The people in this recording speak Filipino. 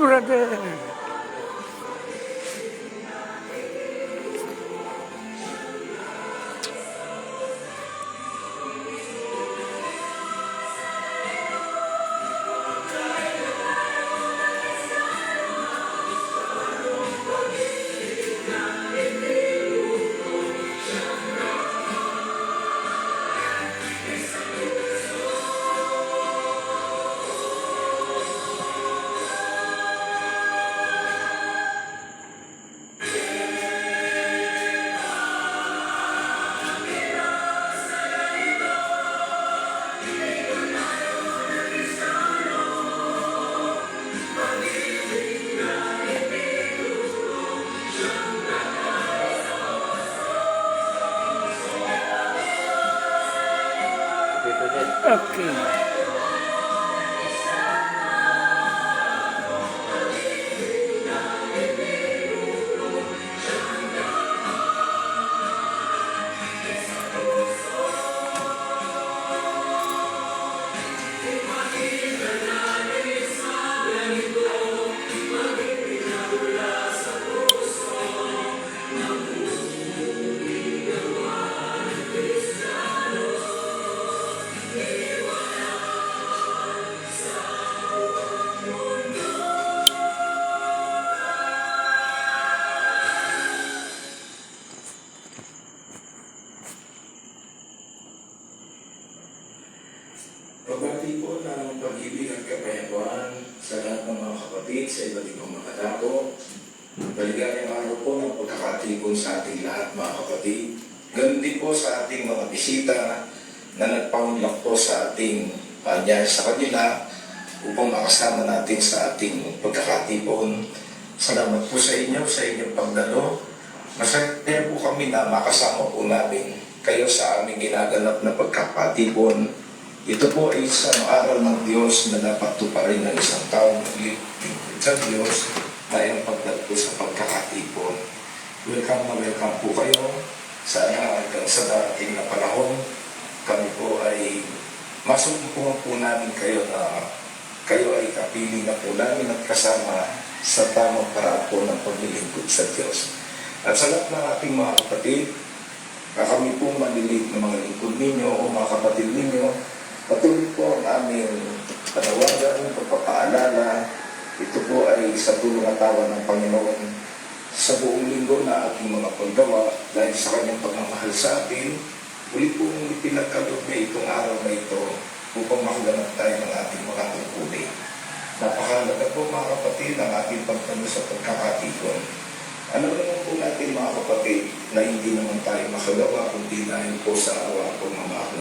brother. Okay. Pagbati po ng pag-ibig at kapayapaan sa lahat ng mga kapatid sa iba't ibang mga dako. Maligayang araw po ng pagkakatipon sa ating lahat mga kapatid. Ganun din po sa ating mga bisita na nagpaunlak po sa ating panyay sa kanila upang makasama natin sa ating pagkakatipon. Salamat po sa inyo, sa inyong pagdalo. Masaya po kami na makasama po namin kayo sa aming ginaganap na pagkakatipon. Ito po ay isang aral ng Diyos na dapat tuparin ng isang taong naglilingkod sa Diyos na ang pagdagpo sa pagkakatipon. Welcome na welcome po kayo. Sana hanggang sa darating na panahon, kami po ay masubukan po namin kayo na kayo ay kapili na po namin at kasama sa tamang paraan po ng paglilingkod sa Diyos. At sa lahat ng ating mga kapatid, kami po malilig na mga lingkod ninyo o mga kapatid ninyo, patuloy po ang aming panawagan, pagpapaalala. Ito po ay sa tulong at tawa ng Panginoon sa buong linggo na ating mga paggawa dahil sa kanyang pagmamahal sa atin. Uli pong pinagkaloob niya itong araw na ito upang makaganap tayo ng ating mga tungkulin. Napakahalaga po mga kapatid ang ating pagtanong sa pagkakatipon. Ano naman po natin mga kapatid na hindi naman tayo makagawa kundi dahil po sa awa po ng